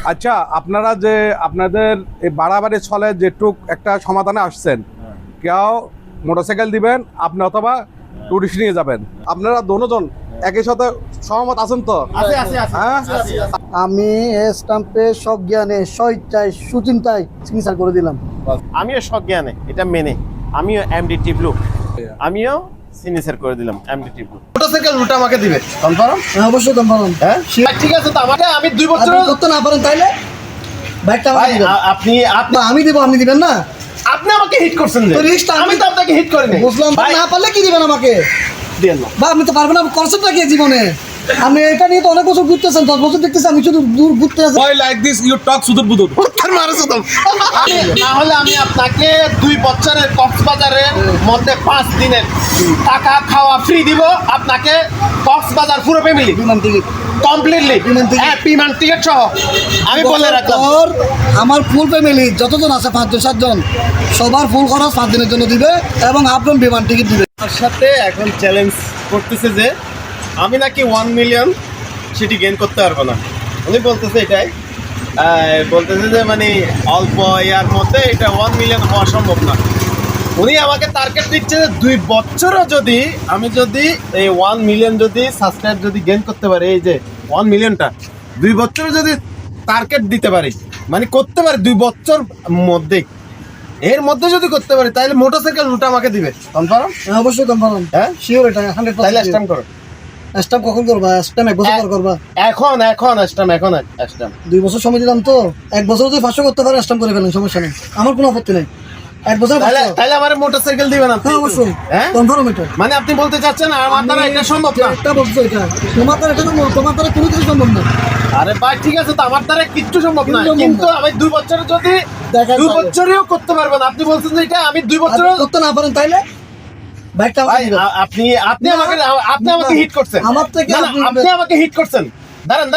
আচ্ছা, আপনারা যে আপনাদের এই বাড়াবাড়ি ছলে যেটুক একটা সমাধানে আসছেন, কেউ মোটরসাইকেল দিবেন, আপনি অথবা টুরিস্ট নিয়ে যাবেন, আপনারা দুজন একই সাথে সহমত আছেন তো? হ্যাঁ, আমি স্টাম্পে সব জ্ঞানে স্বইচ্ছায় সুচিন্তায় সিগনেচার করে দিলাম। আমিও সজ্ঞানে এটা মেনে আমিও এমডিটি ব্লু আমিও সিগনেচার করে দিলাম এমডিটি ব্লু। মোটরসাইকেল রুট আমাকে দিবে কনফার্ম? হ্যাঁ, অবশ্যই কনফার্ম। হ্যাঁ ঠিক আছে, তো আমাকে আমি 2 বছর আপনি করতে না পারেন তাইলে বাইকটা আমাকে ভাই দিবেন। আপনি আপনি না, আমি দিব, আপনি দিবেন না? আপনি আমাকে হিট করছেন যে তো রিস্কটা আমি তো আপনাকে হিট করিনি। বুঝলাম, ভাই না পারলে কি দিবেন আমাকে? দেন না বা আপনি তো পারবেন না, করছেনটা কি জীবনে? আপনি এটা নিয়ে তো অনেক বছর ঘুরতেছেন, 10 বছর দেখতেছি আমি শুধু দূর ঘুরতে আছি। why like this you talk সুদূর বুদূর? না হলে আমি আপনাকে 2 বছরের কক্সবাজারের মধ্যে 5 দিনের টাকা খাওয়া ফ্রি দিব আপনাকে, কক্সবাজার পুরো ফ্যামিলি বিমান টিকিট কমপ্লিটলি বিমান ticket। হ্যাঁ বিমান টিকিট সহ আমি বলে রাখলাম। আর আমার ফুল ফ্যামিলি যতজন আছে 5 জন 7 জন সবার ফুল খরচ 5 দিনের জন্য দিবে এবং আপনার বিমান টিকিট দিবে। তার সাথে এখন চ্যালেঞ্জ করতেছে যে আমি নাকি 1 মিলিয়ন সেটি গেইন করতে পারবো না। উনি বলতেছে এটাই বলতেছে যে মানে অল্প ইয়ার মধ্যে এটা 1 মিলিয়ন হওয়া সম্ভব না। উনি আমাকে টার্গেট দিচ্ছে যে 2 বছরও যদি আমি যদি এই 1 মিলিয়ন যদি সাবস্ক্রাইব যদি গেইন করতে পারি, এই যে 1 মিলিয়নটা 2 বছরে যদি টার্গেট দিতে পারি, মানে করতে পারি 2 বছর মধ্যে, এর মধ্যে যদি করতে পারি তাহলে মোটরসাইকেল রুট আমাকে দিবে কনফার্ম? হ্যাঁ, অবশ্যই কনফার্ম। হ্যাঁ শিওর, এটা 100%। তাহলে স্ট্যাম্প করো। স্টাম্প কখন করবা? স্টাম্প 1 বছর পর করবা। এখন স্ট্যাম্প এখন স্ট্যাম্প 2 বছর সময় দিলাম তো, 1 বছর যদি 500 করতে পারে স্টাম্প করে ফেলেন, সমস্যা নেই, আমার কোনো আপত্তি নেই। 1 বছর তাহলে আমার মোটরসাইকেল দিবেন আপনি? হ্যাঁ, অবশ্যই হ্যাঁ কনফার্ম। এটা মানে আপনি বলতে চাচ্ছেন আমার দ্বারা এটা সম্ভব না? একটা বলছো, এটা তোমার দ্বারা, এটা তোমার দ্বারা কোনো কিছু সম্ভব না। আরে ভাই ঠিক আছে, তো আমার দ্বারা কিচ্ছু সম্ভব না, কিচ্ছু সম্ভব কিন্তু না। আমি 2 বছরে যদি দেখা 2 যাবে। বছরেও করতে পারবেন, আপনি বলছেন যে এটা আমি 2 বছরে আপনি করতে না পারেন তাইলে বাইকটা আমাকে ভাই দিবেন। আপনি না, আমাকে না, হিট করছেন। আমার থেকে না, না, আপনি আমাকে হিট করছেন। দাঁড়ান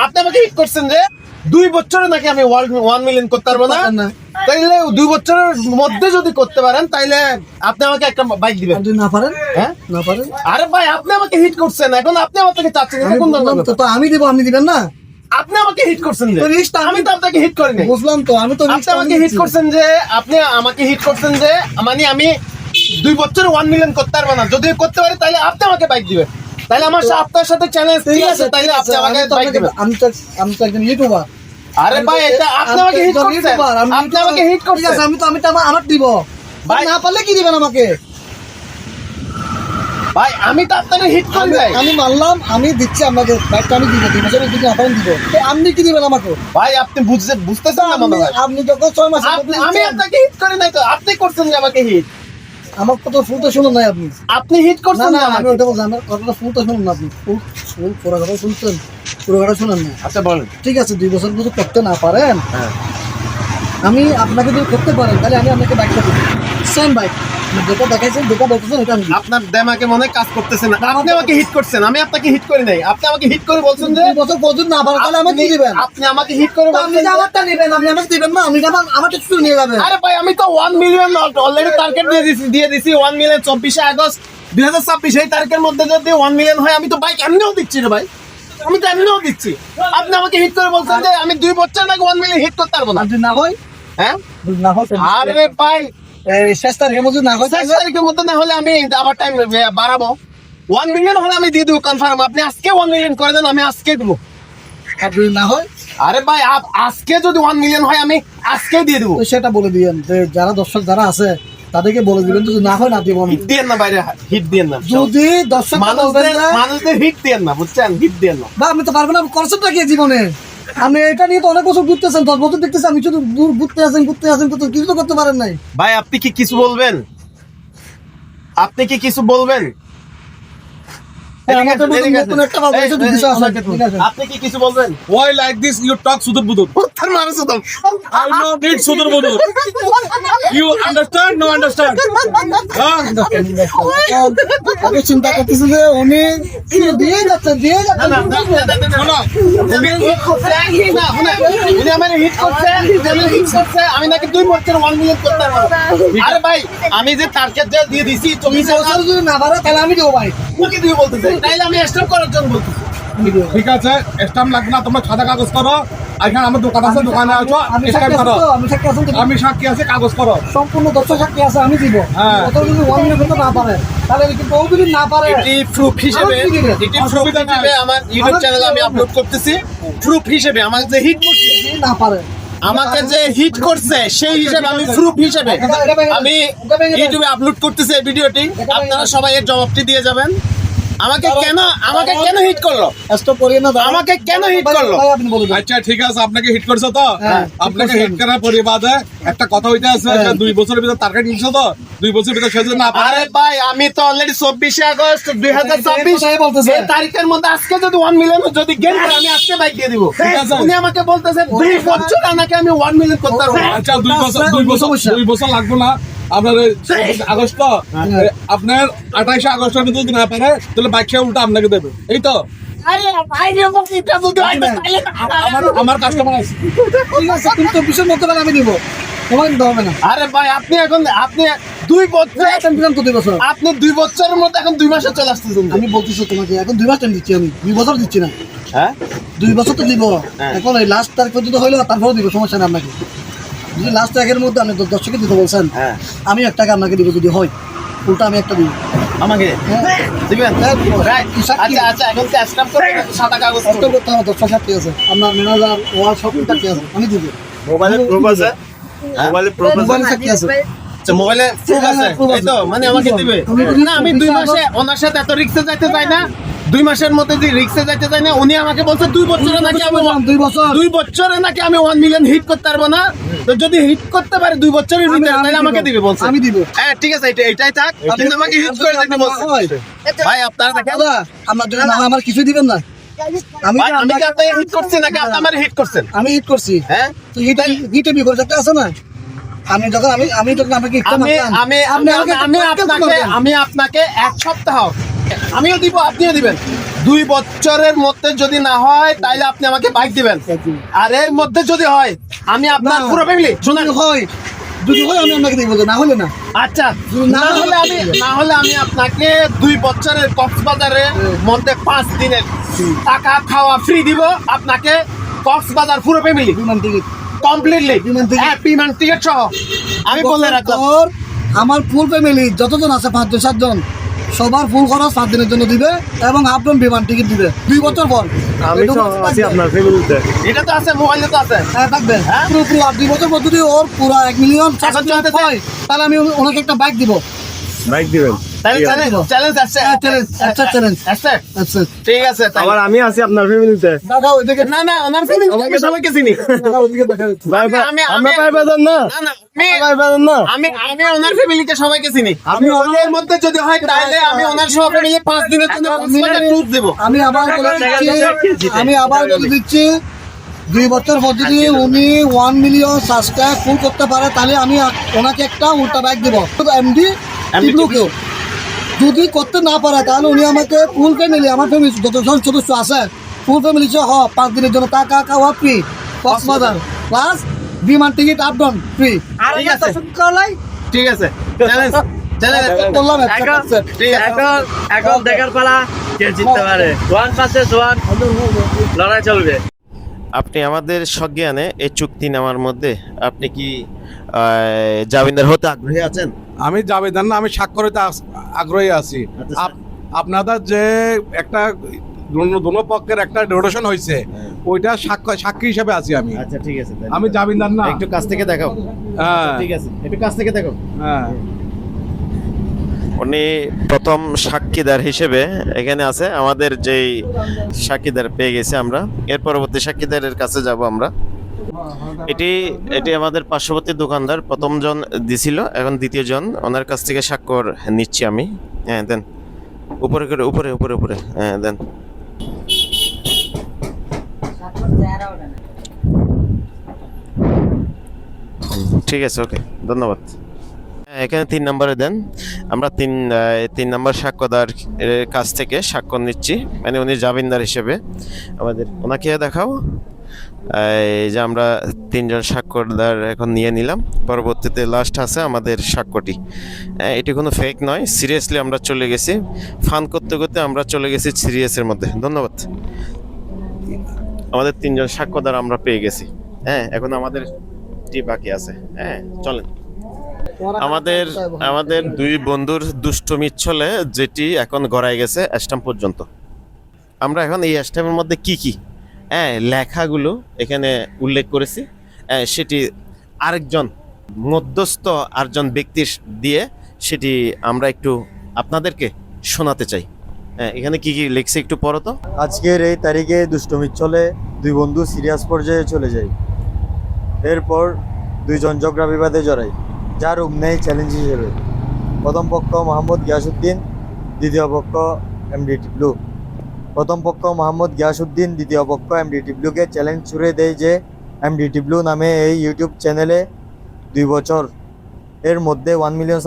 আপনি আমাকে হিট করছেন যে 2 বছরে নাকি আমি 1 মিলিয়ন করতে পারবো না। না। তাইলে 2 বছরের মধ্যে যদি করতে পারেন তাইলে আপনি আমাকে একটা বাইক দিবেন। আর যদি না পারেন, হ্যাঁ না পারেন, আরে ভাই আপনি আমাকে হিট করছেন, এখন আপনি আমার থেকে চাচ্ছেন এটা আমি কোন বললাম ধরনের তো, ব্যাপার? তো আমি দিব, আপনি দিবেন না? আপনি আমাকে হিট করছেন যে তো risk টা আমি তো আপনাকে হিট করি নাই। বুঝলাম তো, আমি তো আপনি আমাকে হিট করছেন যে মানে আমি 2 বছরে 1 মিলিয়ন করতে পারবো না, যদি করতে পারি তাহলে আপনি আমাকে বাইক দিবেন। তাহলে আমার আপনার সাথে চ্যালেঞ্জ ঠিক আছে, তাহলে আপনি আমাকে বাইক দিবেন। আমি তো একজন ইউটিউবার। আরে ভাই এটা আপনি আমাকে হিট করছেন, আপনি আমাকে হিট ঠিক আছে, করছেন। আমি তো আমার দিব ভাই, ভাই- না পারলে কি দিবেন আমাকে? ভাই আমি তো আপনাকে হিট করি নাই। আমি মানলাম, আমি দিচ্ছি আপনাকে বাইকটা, আমি দিব 2 বছরের দিকে আপনার দিব, তো আপনি কি দিবেন আমাকে? ভাই আপনি বুঝতেছেন না মনে হয়। আপনি যখন 6 মাস আমি আপনাকে হিট করি নাই, তো আপনি করছেন যে আমাকে হিট। আমার কথা ফুলটা শুনুন নাই আপনি। আপনি হিট না করছেন না, না আমি আমাকে। ওটা বলছি, আমার কথাটা ফুলটা শুনুন না আপনি। ফুল পুরো কথা শুনছেন, পুরো কথা শুনেন না। আচ্ছা বলেন। ঠিক আছে, 2 বছর যদি করতে না পারেন, হ্যাঁ আমি আপনাকে যদি করতে পারেন তাহলে আমি আপনাকে বাইকটা দেবো, সেম বাইক যেটা দেখাইছেন, যেটা বলতেছেন এটা আমি দিব। আপনার দেমাকে মনে হয় কাজ করতেছে না। আপনি আমাকে হিট করছেন, আমি আপনাকে হিট করি নাই। আপনি আমাকে হিট করে বলছেন যে 2 বছর পর্যন্ত না পারেন তাহলে আমাকে কি দিবেন? আপনি আমাকে হিট করে তো আপনি বলছেন যে যে- আমারটা নেবেন, আপনি আমাকে দিবেন না? আপনি আমাকে কিছু নিয়ে যাবেন। আরে ভাই আমি তো 1 মিলিয়ন অলরেডি টার্গেট দিয়ে দিছি 1 মিলিয়ন 24 আগস্ট 2026 এই তারিখের মধ্যে যদি 1 মিলিয়ন হয় আমি তো বাইক এমনিও দিচ্ছি রে ভাই, আমি তো এমনিও দিচ্ছি। আপনি আমাকে হিট করে বলছেন যে আমি 2 বছর নাকি 1 মিলিয়ন হিট করতে পারবো না। আর যদি না হয়, হ্যাঁ যদি না হয় আরে ভাই এই 6 তারিখের মধ্যে না হয় 6 তারিখের মধ্যে না হলে আমি আবার টাইম বাড়াবো। 1 মিলিয়ন হলে আমি দিয়ে দেবো কনফার্ম। আপনি আজকে 1 মিলিয়ন করে দেন, আমি আজকে দেবো। আর যদি না হয় আরে ভাই আজকে যদি 1 মিলিয়ন হয় আমি আজকে দিয়ে দেবো। তো সেটা বলে দিবেন যে যারা দর্শক যারা আছে তাদেরকে বলে দিবেন, যদি না হয় না দিব আমি। হিট দিয়েন না বাইরে, হিট দিয়েন না। যদি দর্শক মানুষদের হিট দিয়েন না, বুঝছেন? হিট দিয়েন না। বা আমি তো পারবো না, করছেনটা কি জীবনে? আমি এটা নিয়ে তো অনেক বছর ঘুরতেছেন, 10 বছর দেখতেছি আমি শুধু দূর ঘুরতে আসেন কিছু তো করতে পারেন নাই। ভাই আপনি কি কিছু বলবেন? আপনি কি কিছু বলবেন? আমার তো নতুন একটা ভাব হয়েছে, তো বিষয় আছে, ঠিক আছে। আপনি কি কিছু বলবেন? why like this you talk সুদূর বুদূর? তার মানে শুধু I know need সুদূর বুদূর. You understand? No understand? হ্যাঁ? আমি চিন্তা করতেছি যে উনি দিয়ে যাচ্ছেন শোনো, উনি আমার হিট করছে, আমি নাকি 2 বছর 1 মিলিয়ন করতে পারবো। আরে ভাই আমি যে টার্গেট দিয়ে দিছি 24 বছর যদি না পারে তাহলে আমি দেবো ভাই। ওকে দিয়ে বলতেছে, তাইলে আমি স্টপ করার জন্য বলতেছি। ঠিক আছে, স্টাম্প লাগবে না, তোমরা সাদা কাগজ করো, এখানে আমার দোকান আছে, দোকানে আছো, আমি স্ক্যান সাক্ষী আছি করো। তো, আমি সাক্ষী আছি তো। আমি সাক্ষী আছে, কাগজ করো। সম্পূর্ণ তথ্য সাক্ষী আছে, আমি দিব। হ্যাঁ। অত যদি 1 মিলিয়ন করতে না পারে তাহলে কিন্তু ও যদি না পারে এটি প্রুফ হিসেবে, আমার কি দিবে? এটি প্রুফ হিসেবে আমার ইউটিউব চ্যানেলে আমি আপলোড করতেছি। প্রুফ হিসেবে আমাকে যে হিট করছে, যদি না পারে আমাকে যে হিট করছে সেই হিসেবে আমি প্রুফ হিসেবে আমি ইউটিউবে আপলোড করতেছি এই ভিডিওটি। আপনারা সবাই এর জবাবটি দিয়ে যাবেন। আমাকে কেন হিট করলো? স্টপ করিয়ে না দাও। আমাকে কেন হিট করলো? ভাই, আপনি বলে দেন। আচ্ছা ঠিক আছে, আপনাকে হিট করছো তো? হ্যাঁ, আপনাকে হিট হিট করছি করার পরিবাদে একটা কথা হইতে আছে, হ্যাঁ। 2 বছরের ভিতর টার্গেট নিছো তো, 2 বছরের ভিতর সেজন্য না পারে। আরে ভাই, আমি তো অলরেডি 24 আগস্ট 2024 এটাই বলতেছে। এই তারিখের মধ্যে আজকে যদি 1 মিলিয়ন যদি গেম করে আমি আজকে বাইক দিয়ে দিব। ঠিক আছে। উনি আমাকে বলতেছে 2 বছর নাকি আমি 1 মিলিয়ন করতে পারবো না। আচ্ছা 2 বছর, আপনার 2 বছর, সমস্যা। 2 বছর লাগবে না। আপনার এই 26 আগস্ট তো, আপনার 28 আগস্টের ভিতরে যদি না পারে তাহলে বাইক সে উল্টা আপনাকে দেবে, এই তো। আরে ভাই রে, এটা যদি হয় না, তাহলে আমার কাস্টমার আছে। ঠিক আছে, তুমি 24 মধ্যে বেলা আমি দিব, তোমার কিন্তু হবে না। আরে ভাই, আপনি 2 বছর, টাইম দিলাম তো 2 বছর। আপনি 2 বছরের মধ্যে এখন 2 মাসে চলে আসতেছেন। আমি বলতেছি তোমাকে এখন 2 মাস টাইম দিচ্ছি, আমি 2 বছর দিচ্ছি না, হ্যাঁ 2 বছর তো দিব। হ্যাঁ। এখন এই লাস্ট তারিখ পর্যন্ত হইলো, তারপরে দিব, সমস্যা নেই আপনাকে। যদি লাস্ট তারিখের মধ্যে আপনি 10 দিতে বলছেন, হ্যাঁ আমি 1 টাকা আপনাকে দিব, যদি হয় উল্টা আমি একটা দিব। আমাকে হ্যাঁ। দিবেন? হ্যাঁ, দিব। Right. সাক্ষী। আচ্ছা এখন কি স্ট্যাম্প করে সাদা কাগজ কষ্ট করতে হবে, 10 সাক্ষী আছে, আপনার ম্যানেজার ওয়ার সব সাক্ষী আছে, আমি দিব। মোবাইলে প্রুফ আছে? মোবাইলে প্রুফ আছে? মোবাইল সাক্ষী আছে। আচ্ছা, মোবাইলে প্রুফ আছে? proof আছে। এই তো, মানে আমাকে দিবে? না, আমি 2 মাসে ওনার সাথে এত রিক্সে যাইতে চাই না। 2 মাসের মধ্যে যে রিক্সে যাইতে চাই না। উনি আমাকে বলছে 2 বছরে নাকি আমি 2 বছর 2 বছরে নাকি আমি 1 মিলিয়ন হিট করতে পারবো না। তো যদি হিট করতে পারে 2 বছরের ভিতরে তাহলে আমাকে দিবে বলছে। আমি দিব। হ্যাঁ ঠিক আছে, এটাই থাক, কিন্তু আমাকে হিট করে দিতে বলছে। ভাই আপনারা দেখেন, দাদা, আপনার জন্য না আমার কিছুই দিবেন না। আমি ভাই, আমি কি আপনাকে হিট করছি নাকি আপনি আমার হিট করছেন? আমি হিট করছি। হ্যাঁ তো হিটে বিপরীত একটা আছে না, আমি যখন আপনাকে হিটটা মারতাম, আপনি আমাকে আমি আপনাকে 1 সপ্তাহ আমিও দিব, আপনিও দিবেন। 2 বছরের মধ্যে যদি না হয় তাহলে আপনি আমাকে বাইক দিবেন। আর এর মধ্যে যদি হয় আমি আপনার না। পুরো ফ্যামিলি শুনুন। যদি হয় আমি আপনাকে দিব, না হলে না। আচ্ছা, না হলে আমি আপনাকে 2 বছরের কক্সবাজারের মধ্যে 5 দিনের টাকা খাওয়া ফ্রি দিব আপনাকে, কক্সবাজার পুরো ফ্যামিলি বিমান টিকিট কমপ্লিটলি, বিমান ticket। হ্যাঁ বিমান টিকিট সহ। আমি বলে রাখলাম, তোর আমার ফুল ফ্যামিলি যতজন আছে 5-7 জন সবার ফুল খরচ 5 দিনের জন্য দিবে এবং হাফজন বিমান টিকিট দিবে 2 বছর পর। আপনার ফ্যামিলিতে এটা তো আছে, মোবাইলে তো আছে। হ্যাঁ থাকবে, হ্যাঁ? পুরো আর 2 বছর পর যদি ওর পুরো 1 মিলিয়ন এখন চলতেছে। হয় তাহলে আমি ওনাকে একটা বাইক দিব। বাইক দিবেন তাহলে চ্যালেঞ্জ আছে, হ্যাঁ, challenge, একটা challenge। আছে। আচ্ছা ঠিক আছে তাহলে। আবার আমি আছি আপনার ফ্যামিলিতে দাদা ওইদিকে না ওনার ফ্যামিলি সবাইকে চিনি। দাদা ওইদিকে দেখা যাচ্ছে। ভাই ভাই আমি- আমরা আমি- ভাই বাজার না না ভাই বাজার না আমি ওনার ফ্যামিলিকে সবাইকে চিনি। আমি ওদের মধ্যে যদি হয় তাহলে আমি ওনার সহ ফ্যামিলি 5 দিনের জন্য ট্যুর দেব। আমি আবার বলে দিচ্ছি 2 বছর পর যদি উনি 1 মিলিয়ন সাবস্ক্রাইব ফুল করতে পারে তাহলে আমি ওনাকে একটা উল্টা বাইক দেবো, এমডি টিপলুকেও। যদি করতে না পারে তাহলে উনি আমাকে ফুল ফ্যামিলি, আমার ফ্যামিলি যতজন সদস্য আছে ফুল ফ্যামিলি সহ 5 দিনের জন্য টাকা খাওয়া ফ্রি, কক্সবাজার প্লাস বিমান টিকিট আপডাউন ফ্রি। ঠিক আছে ঠিক আছে, চ্যালেঞ্জ বললাম ঠিক আছে। এখন দেখার পালা কে জিততে পারে 1 ভার্সেস 1 লড়াই চলবে। আপনি আমাদের সজ্ঞানে এই চুক্তি নেওয়ার মধ্যে আপনি কি জামিনদার হতে আগ্রহী আছেন? আমি জাবেদার না, আমি স্বাক্ষরিত আগ্রহী আছি। আচ্ছা, আপনাদের যে একটা দোনো পক্ষের একটা ডোনেশন হয়েছে, ওইটা সাক্ষী হিসেবে আছি আমি। আচ্ছা ঠিক আছে, আমি জামিনদার না। একটু কাছ থেকে দেখাও। হ্যাঁ ঠিক আছে, একটু কাছ থেকে দেখাও। হ্যাঁ, উনি প্রথম সাক্ষীদার হিসেবে এখানে আছে। আমাদের যেই সাক্ষীদার পেয়ে গেছি আমরা, এর পরবর্তী সাক্ষীদারের কাছে যাব আমরা। এটি আমাদের পার্শ্ববর্তী দোকানদার প্রথম জন দিছিল, এখন দ্বিতীয় জন, ওনার কাছ থেকে স্বাক্ষর নিচ্ছি আমি। হ্যাঁ দেন, উপরে করে উপরে উপরে উপরে, হ্যাঁ দেন। ঠিক আছে, ওকে, ধন্যবাদ। এখানে 3 নম্বরে দেন। আমরা 3 নম্বর সাক্ষ্যদার কাছ থেকে স্বাক্ষর নিচ্ছি, মানে উনি জামিনদার হিসেবে আমাদের। ওনাকে দেখাও। এই যে আমরা 3 জন স্বাক্ষরদার এখন নিয়ে নিলাম। পরবর্তীতে লাস্ট আছে আমাদের সাক্ষ্যটি। এটি কোনো ফেক নয়, সিরিয়াসলি আমরা চলে গেছি, ফান করতে করতে আমরা চলে গেছি সিরিয়াসের মধ্যে। ধন্যবাদ। আমাদের 3 জন সাক্ষ্যদার আমরা পেয়ে গেছি। হ্যাঁ, এখন আমাদের টি বাকি আছে। হ্যাঁ, চলেন। আমাদের আমাদের 2 বন্ধুর দুষ্টমি চলে, যেটি এখন গড়ায় গেছে স্ট্যাম্প পর্যন্ত। আমরা এখন এই স্ট্যাম্পের মধ্যে কি লেখাগুলো এখানে উল্লেখ করেছি, সেটি আরেকজন মধ্যস্থ আরেকজন ব্যক্তির দিয়ে সেটি আমরা একটু আপনাদেরকে শোনাতে চাই। এখানে কি লিখছে একটু পড়ো তো। আজকের এই তারিখে দুষ্টমির চলে 2 বন্ধু সিরিয়াস পর্যায়ে চলে যায়। এরপর 2 জন ঝগড়া বিবাদে জড়ায়, যার রূপ নেয় চ্যালেঞ্জ হিসেবে। প্রথম পক্ষ মোহাম্মদ গিয়াসউদ্দিন, দ্বিতীয় পক্ষ এমডি টিবলু। প্রথম পক্ষ মোহাম্মদ গিয়াসউদ্দিন দ্বিতীয় পক্ষ এমডি টিবলুকে চ্যালেঞ্জ ছুড়ে দেয় যে এমডি টিবলু নামে এই ইউটিউব চ্যানেলে 2 বছর এর মধ্যে 1 মিলিয়ন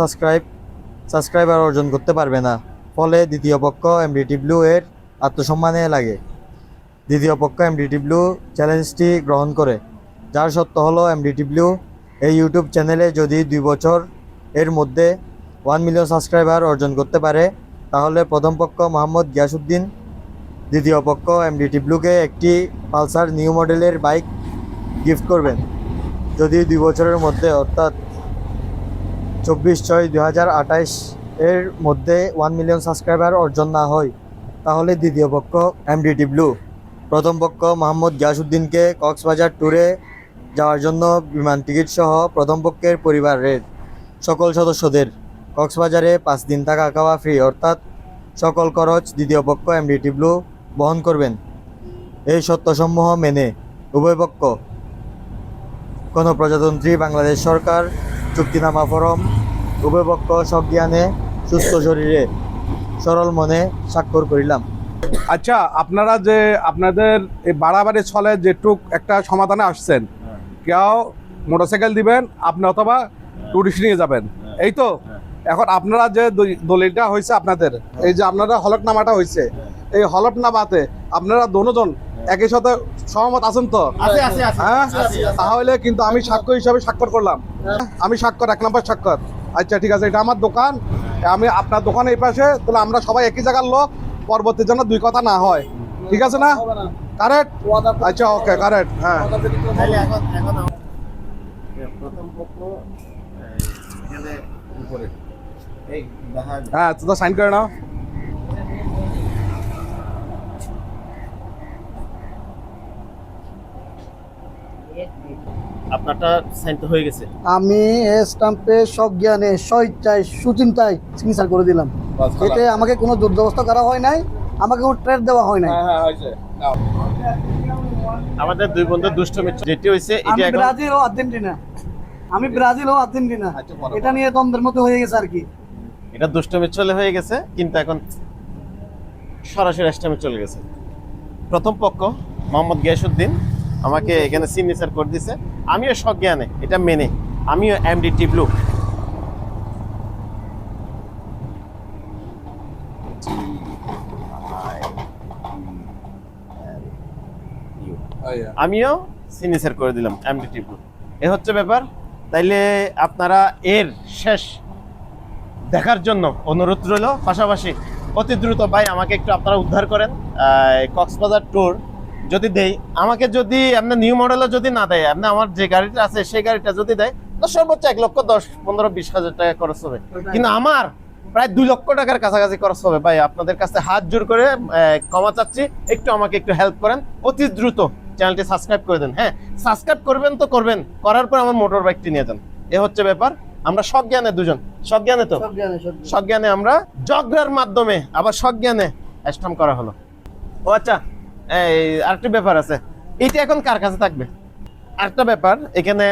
সাবস্ক্রাইবার অর্জন করতে পারবে না। ফলে দ্বিতীয় পক্ষ এমডি টিবলু এর আত্মসম্মানে লাগে। দ্বিতীয় পক্ষ এমডি টিবলু চ্যালেঞ্জটি গ্রহণ করে, যার সত্য হলো এমডি টিবলু এই ইউটিউব চ্যানেলে যদি 2 বছর এর মধ্যে 1 মিলিয়ন সাবস্ক্রাইবার অর্জন করতে পারে, তাহলে প্রথম পক্ষ মোহাম্মদ গিয়াসউদ্দিন দ্বিতীয় পক্ষ এমডি টিবলুকে একটি পালসার নিউ মডেলের বাইক গিফট করবেন। যদি 2 বছরের মধ্যে অর্থাৎ 24/6/2028 এর মধ্যে 1 মিলিয়ন সাবস্ক্রাইবার অর্জন না হয়, তাহলে দ্বিতীয় পক্ষ এমডি টিবলু প্রথম পক্ষ মোহাম্মদ গিয়াসউদ্দিনকে কক্সবাজার ট্যুরে যাওয়ার জন্য বিমান টিকিট সহ প্রথম পক্ষের পরিবারের সকল সদস্যদের কক্সবাজারে 5 দিন থাকা খাওয়া ফ্রি, অর্থাৎ সকল খরচ দ্বিতীয় পক্ষ এমডি টিবলু বহন করবেন। এই সত্যসমূহ মেনে উভয় পক্ষ গণপ্রজাতন্ত্রী বাংলাদেশ সরকার চুক্তিনামা ফরম উভয় পক্ষ সজ্ঞানে সুস্থ শরীরে সরল মনে স্বাক্ষর করিলাম। আচ্ছা, আপনারা যে আপনাদের এই বাড়াবাড়ি ছলে যেটুক একটা সমাধানে আসছেন, কেউ মোটরসাইকেল দিবেন, আপনি অথবা টুরিস্ট নিয়ে যাবেন, এই তো। এখন আপনারা যে দলিলটা হয়েছে আপনাদের, এই যে আপনারা হলফনামাটা হয়েছে, এই হলফনামাতে আপনারা দুজন একই সাথে সহমত আছেন তো? হ্যাঁ, তাহলে কিন্তু আমি সাক্ষ্য হিসাবে স্বাক্ষর করলাম। আমি স্বাক্ষর 1 নম্বর স্বাক্ষর। আচ্ছা ঠিক আছে, এটা আমার দোকান, আমি আপনার দোকান এই পাশে, তাহলে আমরা সবাই একই জায়গার লোক, পরবর্তী যেন 2 কথা না হয়, ঠিক আছে না? কারেক্ট? আচ্ছা ওকে, কারেক্ট। হ্যাঁ, প্রথম পক্ষ এখানে উপরে এই হ্যাঁ, তো সাইন করে নাও। আপনারটা সাইন তো হয়ে গেছে। আমি এই স্টাম্পে সজ্ঞানে স্বইচ্ছায় সুচিন্তায় সিগনেচার করে দিলাম। এতে আমাকে কোনো দুর্ব্যবস্থা করা হয় নাই, আমাকে কোনো ট্রেড দেওয়া হয় নাই। হ্যাঁ হয়েছে। আমাদের 2 বন্ধু দুষ্টমি যেটি হয়েছে, আমি এটা এখন ব্রাজিল ও আর্জেন্টিনা, এটা নিয়ে দ্বন্দ্বের মতো হয়ে গেছে আর কি। এটা দুষ্টমি চলে হয়ে গেছে, কিন্তু এখন সরাসরি স্ট্যাম্পে চলে গেছে। প্রথম পক্ষ মোহাম্মদ গিয়াসউদ্দিন আমাকে এখানে সিগনেচার করে দিয়েছে, আমিও সজ্ঞানে এটা মেনে আমিও এমডি টিবলু আমিও সিগনেচার করে দিলাম এমডি টিবলু। এ হচ্ছে ব্যাপার। তাইলে আপনারা এর শেষ দেখার জন্য অনুরোধ রইল, পাশাপাশি অতি দ্রুত ভাই আমাকে একটু আপনারা উদ্ধার করেন। কক্সবাজার ট্যুর যদি দেই, আমাকে যদি আপনার নিউ মডেলও যদি না দেয়, আপনি আমার যে গাড়িটা আছে সেই গাড়িটা যদি দেয়, তো সর্বোচ্চ 1,10,15,20,000 টাকা খরচ হবে, কিন্তু আমার প্রায় 2 লক্ষ টাকার কাছাকাছি খরচ হবে। ভাই আপনাদের কাছে হাত জোর করে ক্ষমা চাচ্ছি, একটু আমাকে একটু হেল্প করেন, অতি দ্রুত চ্যানেলটি সাবস্ক্রাইব করে দেন। হ্যাঁ, সাবস্ক্রাইব করবেন তো করবেন, করার পর আমার মোটর বাইকটি নিয়ে যান। এ হচ্ছে ব্যাপার। আমরা সজ্ঞানে 2 জন, সজ্ঞানে তো সজ্ঞানে আমরা ঝগড়ার মাধ্যমে আবার সজ্ঞানে স্ট্যাম্প করা হলো। ও আচ্ছা, এই আরেকটা ব্যাপার আছে, এটা এখন কার কাছে থাকবে? আরেকটা ব্যাপার, এখানে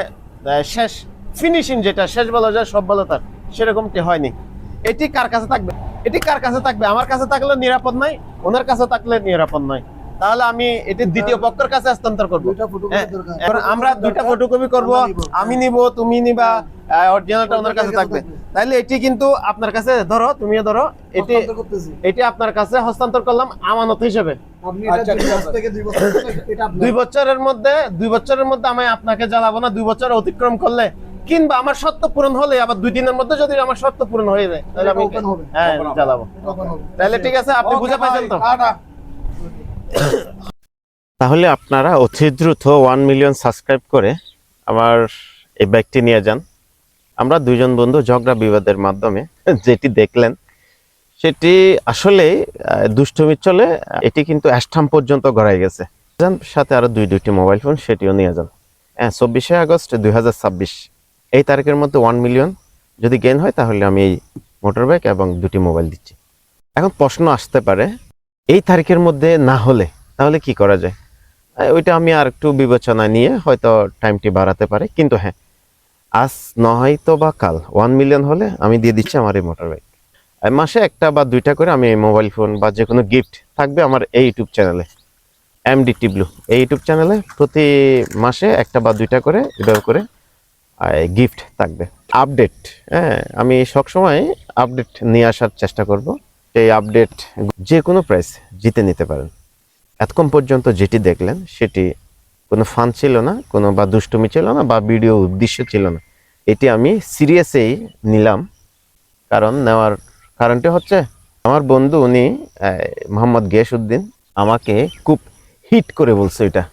শেষ ফিনিশিং যেটা শেষ বলা যায় সব বলা তার সেরকমটি হয়নি। এটি কার কাছে থাকবে? এটি কার কাছে থাকবে? আমার কাছে থাকলে নিরাপদ নয়, ওনার কাছে থাকলে নিরাপদ নয়। তাহলে আমি এটি দ্বিতীয় পক্ষের কাছে হস্তান্তর করবো। আমরা 2টা ফটোকপি করব, আমি নিব, তুমি নিবা, অরিজিনালটা ওনার কাছে থাকবে। তাহলে এটি কিন্তু আপনার কাছে, ধরো তুমিও ধরো, এটি আপনার কাছে হস্তান্তর করলাম আমানত হিসেবে। 2 বছরের মধ্যে আমি আপনাকে জ্বালাবো না। 2 বছর অতিক্রম করলে কিংবা আমার শর্ত পূরণ হলে, আবার 2 দিনের মধ্যে যদি আমার শর্ত পূরণ হয়ে যায়, তাহলে আমি হ্যাঁ জ্বালাবো। তাহলে ঠিক আছে, আপনি বুঝে পাইছেন তো? তাহলে আপনারা অতি দ্রুত 1 মিলিয়ন সাবস্ক্রাইব করে আমার এই বাইকটি নিয়ে যান। আমরা দুইজন বন্ধু ঝগড়া বিবাদের মাধ্যমে যেটি দেখলেন সেটি আসলে দুষ্টমির চলে, এটি কিন্তু অ্যাস্টাম পর্যন্ত গড়াই গেছে। সাথে আরো দুইটি মোবাইল ফোন সেটিও নিয়ে যান। 24 আগস্ট 2026 এই তারিখের মধ্যে 1 মিলিয়ন যদি গেইন হয় তাহলে আমি এই মোটর বাইক এবং 2টি মোবাইল দিচ্ছি। এখন প্রশ্ন আসতে পারে এই তারিখের মধ্যে না হলে তাহলে কি করা যায়? ওইটা আমি আর একটু বিবেচনা নিয়ে হয়তো টাইমটি বাড়াতে পারে, কিন্তু হ্যাঁ, আজ নয়তো বা কাল 1 মিলিয়ন হলে আমি দিয়ে দিচ্ছি আমার এই মোটর বাইক। মাসে একটা বা দুইটা করে আমি এই মোবাইল ফোন বা যে কোনো গিফট থাকবে আমার এই ইউটিউব চ্যানেলে, MDT Blue এই ইউটিউব চ্যানেলে প্রতি মাসে একটা বা দুইটা করে এভাবে করে গিফট থাকবে। আপডেট, হ্যাঁ, আমি সবসময় আপডেট নিয়ে আসার চেষ্টা করব। এই আপডেট যে কোনো প্রাইস জিতে নিতে পারেন। এতক্ষণ পর্যন্ত যেটি দেখলেন সেটি কোনো ফান ছিল না, কোনো বা দুষ্টুমি ছিল না, বা ভিডিও উদ্দেশ্য ছিল না। এটি আমি সিরিয়াসেই নিলাম। কারণ নেওয়ার কারণটি হচ্ছে আমার বন্ধু উনি মোহাম্মদ গিয়াসউদ্দিন আমাকে খুব হিট করে বলছে এটা।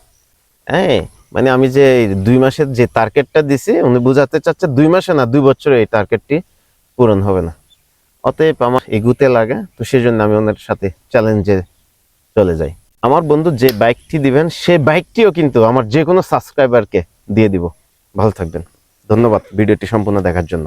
হ্যাঁ, মানে আমি যে 2 মাসের যে টার্গেটটা দিছি উনি বোঝাতে চাচ্ছে 2 মাসে না 2 বছরে এই টার্গেটটি পূরণ হবে না। অতএব আমার এগুতে লাগে, তো সেই জন্য আমি ওনার সাথে চ্যালেঞ্জে চলে যাই। আমার বন্ধু যে বাইকটি দিবেন সেই বাইকটিও কিন্তু আমার যে কোনো সাবস্ক্রাইবারকে দিয়ে দিব। ভালো থাকবেন, ধন্যবাদ ভিডিওটি সম্পূর্ণ দেখার জন্য।